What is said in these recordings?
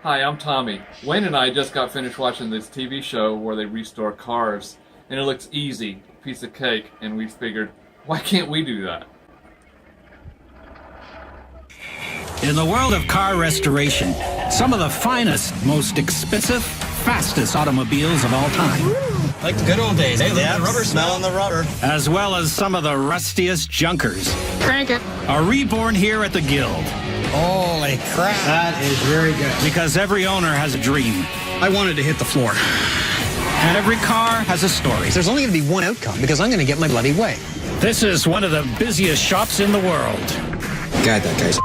Hi, I'm Tommy. Wayne and I just got finished watching this TV show where they restore cars, and it looks easy, piece of cake, and we figured, why can't we do that? In the world of car restoration, some of the finest, most expensive, fastest automobiles of all time. Like the good old days, eh? Yeah, the rubber smelling the rubber. As well as some of the rustiest junkers. Crank it. Are reborn here at the Guild. Holy crap. That is very good. Because every owner has a dream. I wanted to hit the floor. And every car has a story. There's only going to be one outcome because I'm going to get my bloody way. This is one of the busiest shops in the world. God, that guy's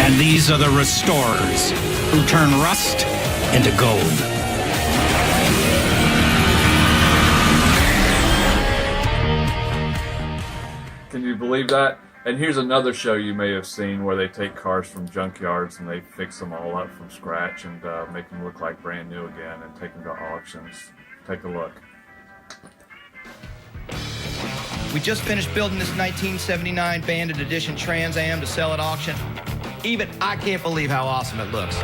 And these are the restorers who turn rust into gold. Can you believe that? And here's another show you may have seen where they take cars from junkyards and they fix them all up from scratch and make them look like brand new again and take them to auctions. Take a look. We just finished building this 1979 Bandit Edition Trans Am to sell at auction. Even I can't believe how awesome it looks.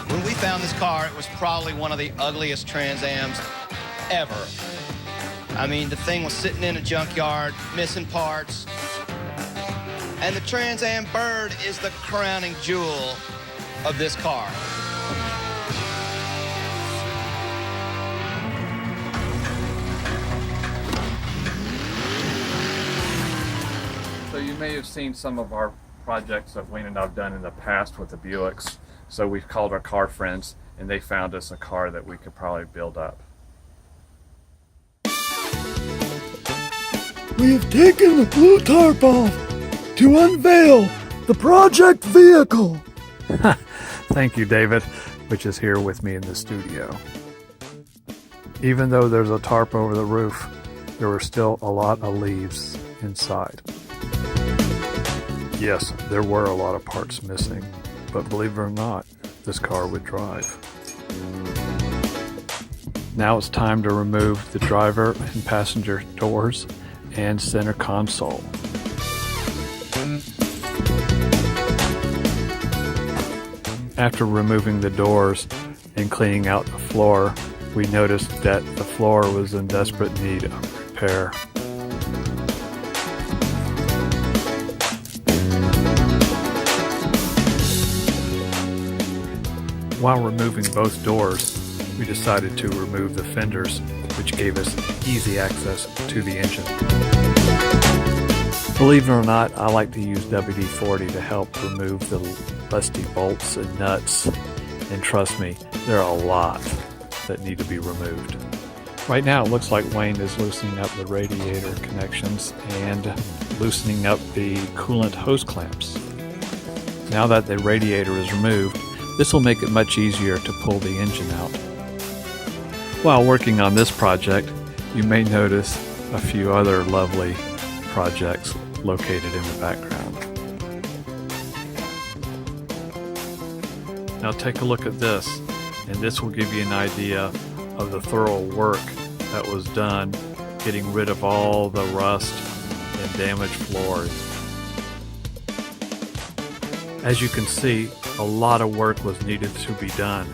When we found this car, it was probably one of the ugliest Trans Ams ever. I mean, the thing was sitting in a junkyard, missing parts. And the Trans Am bird is the crowning jewel of this car. So you may have seen some of our projects that Wayne and I have done in the past with the Buicks. So we've called our car friends and they found us a car that we could probably build up. We have taken the blue tarp off to unveil the project vehicle. Thank you, David, which is here with me in the studio. Even though there's a tarp over the roof, there were still a lot of leaves inside. Yes, there were a lot of parts missing, but believe it or not, this car would drive. Now it's time to remove the driver and passenger doors and center console. After removing the doors and cleaning out the floor, we noticed that the floor was in desperate need of repair. While removing both doors, we decided to remove the fenders, which gave us easy access to the engine. Believe it or not, I like to use WD-40 to help remove the rusty bolts and nuts, and trust me, there are a lot that need to be removed. Right now it looks like Wayne is loosening up the radiator connections and loosening up the coolant hose clamps. Now that the radiator is removed, this will make it much easier to pull the engine out. While working on this project, you may notice a few other lovely projects located in the background. Now take a look at this, and this will give you an idea of the thorough work that was done getting rid of all the rust and damaged floors. As you can see, a lot of work was needed to be done.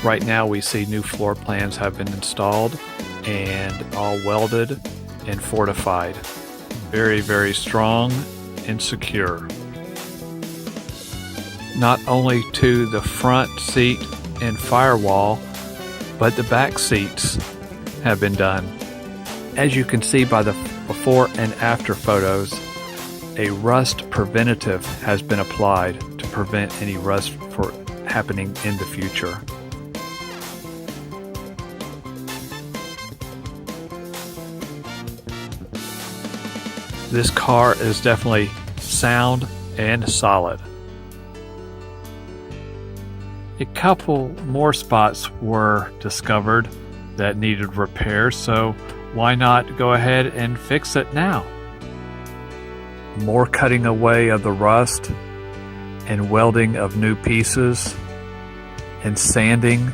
Right now we see new floor plans have been installed and all welded and fortified. Very, very strong and secure. Not only to the front seat and firewall, but the back seats have been done. As you can see by the before and after photos, a rust preventative has been applied to prevent any rust from happening in the future. This car is definitely sound and solid. A couple more spots were discovered that needed repair, so why not go ahead and fix it now? more cutting away of the rust and welding of new pieces and sanding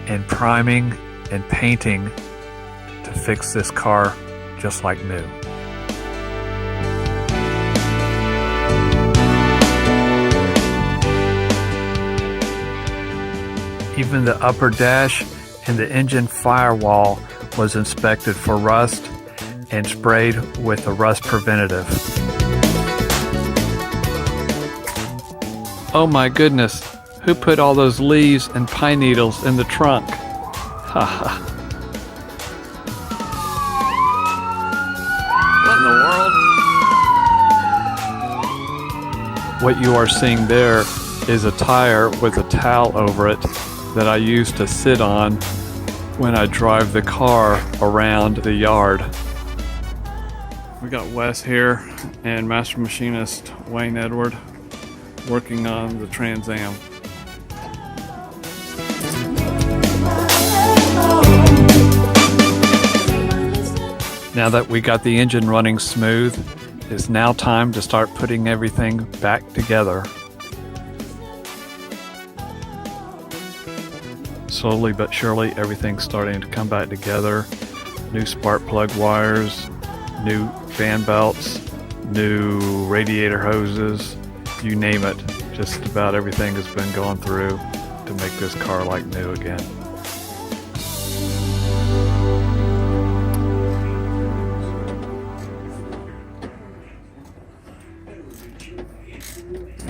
and priming and painting to fix this car just like new. Even the upper dash and the engine firewall was inspected for rust and sprayed with a rust preventative. Oh my goodness, who put all those leaves and pine needles in the trunk? Haha. What in the world? What you are seeing there is a tire with a towel over it that I use to sit on when I drive the car around the yard. We got Wes here and Master Machinist Wayne Edward working on the Trans Am. Now that we got the engine running smooth, it's now time to start putting everything back together. Slowly but surely, everything's starting to come back together. New spark plug wires, new fan belts, new radiator hoses, you name it. Just about everything has been going through to make this car like new again.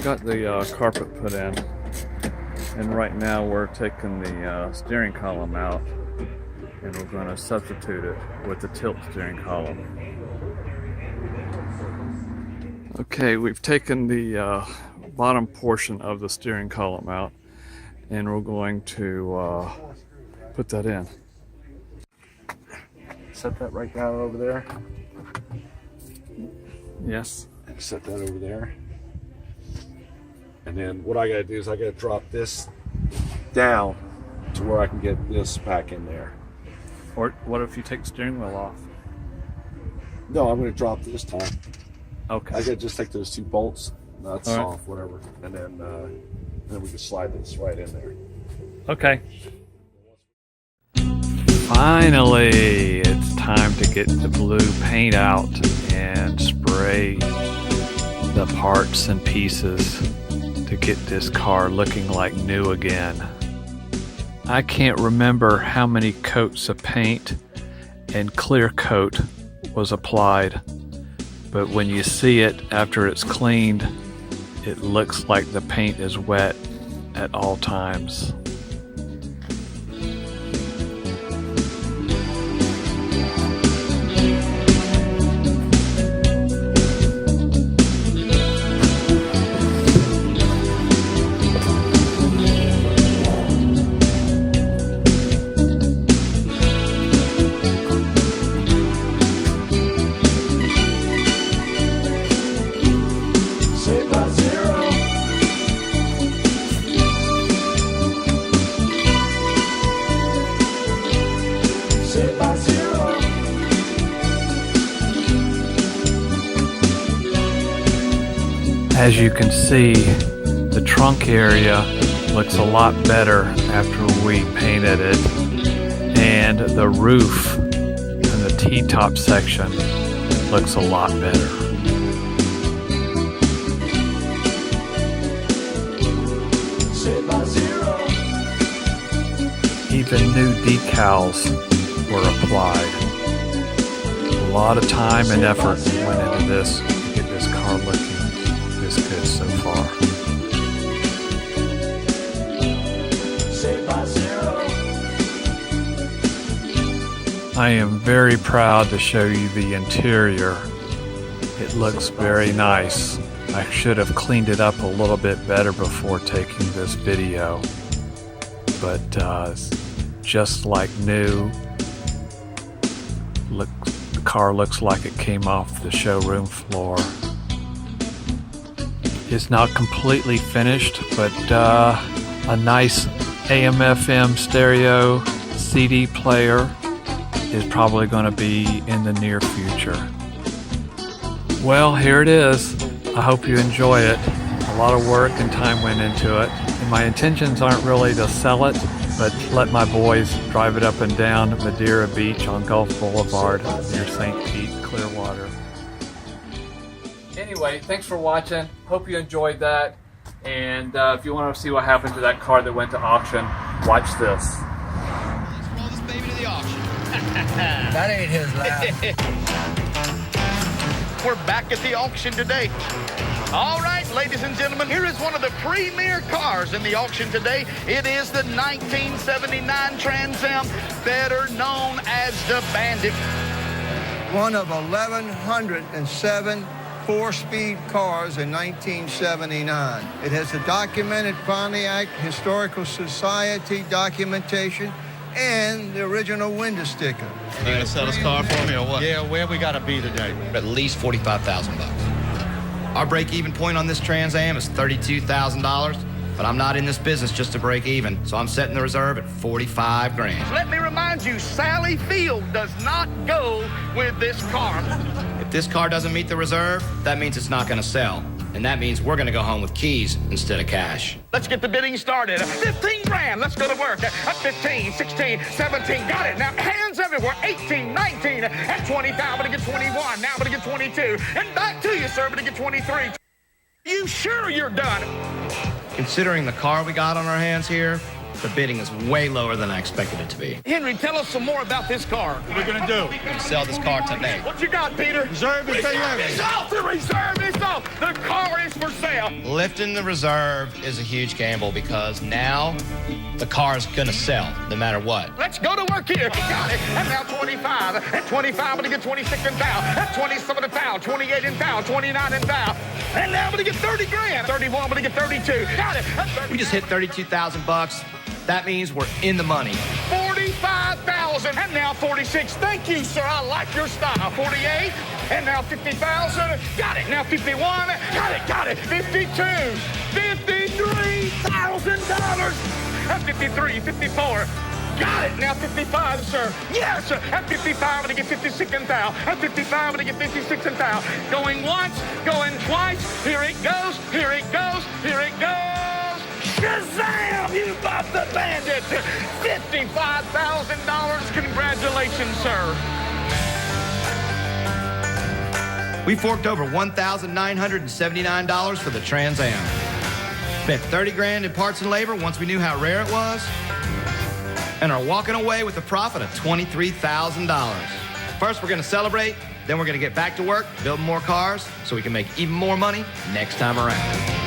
Got the carpet put in, and right now we're taking the steering column out and we're going to substitute it with the tilt steering column. Okay, we've taken the bottom portion of the steering column out and we're going to put that in. Set that right down over there. Yes. Set that over there. And then what I gotta do is I gotta drop this down to where I can get this back in there. Or what if you take the steering wheel off? No, I'm gonna drop this time. Okay. I gotta just take those two bolts, nuts All right. off, whatever, and then we can slide this right in there. Okay. Finally, it's time to get the blue paint out and spray the parts and pieces to get this car looking like new again. I can't remember how many coats of paint and clear coat was applied, but when you see it after it's cleaned, it looks like the paint is wet at all times. As you can see, the trunk area looks a lot better after we painted it, and the roof and the T-top section looks a lot better. Even new decals were applied. A lot of time and effort went into this to get this car looking this good so far. I am very proud to show you the interior. It looks very nice. I should have cleaned it up a little bit better before taking this video, but just like new. Look, the car looks like it came off the showroom floor. It's not completely finished, but a nice AM/FM stereo CD player is probably going to be in the near future. Well, here it is. I hope you enjoy it. A lot of work and time went into it. And my intentions aren't really to sell it, but let my boys drive it up and down Madeira Beach on Gulf Boulevard near St. Pete, Clearwater. Anyway, thanks for watching. Hope you enjoyed that. And if you want to see what happened to that car that went to auction, watch this. Let's roll this baby to the auction. That ain't his lap. We're back at the auction today. All right, ladies and gentlemen, here is one of the premier cars in the auction today. It is the 1979 Trans Am, better known as the Bandit. One of 1,107 four-speed cars in 1979. It has a documented Pontiac Historical Society documentation and the original window sticker. You gonna sell this car for me or what? Yeah, where we gotta be today? At least $45,000. Our break-even point on this Trans Am is $32,000, but I'm not in this business just to break even, so I'm setting the reserve at 45 grand. Let me remind you, Sally Field does not go with this car. If this car doesn't meet the reserve, that means it's not gonna sell. And that means we're gonna go home with keys instead of cash. Let's get the bidding started. 15 grand, let's go to work. At 15, 16, 17, got it. Now, hands everywhere. 18, 19, at 20, now I'm gonna get 21, now I'm gonna get 22. And back to you, sir, I'm gonna get 23. You sure you're done? Considering the car we got on our hands here, the bidding is way lower than I expected it to be. Henry, tell us some more about this car. What are we gonna do? We're gonna sell this car today. What you got, Peter? Reserve is Reserve is off! The reserve is off! The car is for sale! Lifting the reserve is a huge gamble because now the car is gonna sell no matter what. Let's go to work here. Got it. And now 25. At 25, I'm gonna get 26 in down. At 27 in down. 28 in down. 29 in down. And now I'm gonna get 30 grand. 31, I'm gonna get 32. Got it. We just hit 32,000 bucks. That means we're in the money. 45,000. And now 46. Thank you, sir. I like your style. 48. And now 50,000. Got it. Now 51. Got it. Got it. 52. $53,000. At 53, 54. Got it. Now 55, sir. Yes, sir. At 55, I'm going to get 56 in thou. At 55, I'm going to get 56 in thou. Going once, going twice. Here it goes. Here it goes. Here it goes. Shazam! You bought the Bandit. $55,000. Congratulations, sir. We forked over $1,979 for the Trans Am. Spent 30 grand in parts and labor once we knew how rare it was, and are walking away with a profit of $23,000. First, we're gonna celebrate, then we're gonna get back to work, building more cars, so we can make even more money next time around.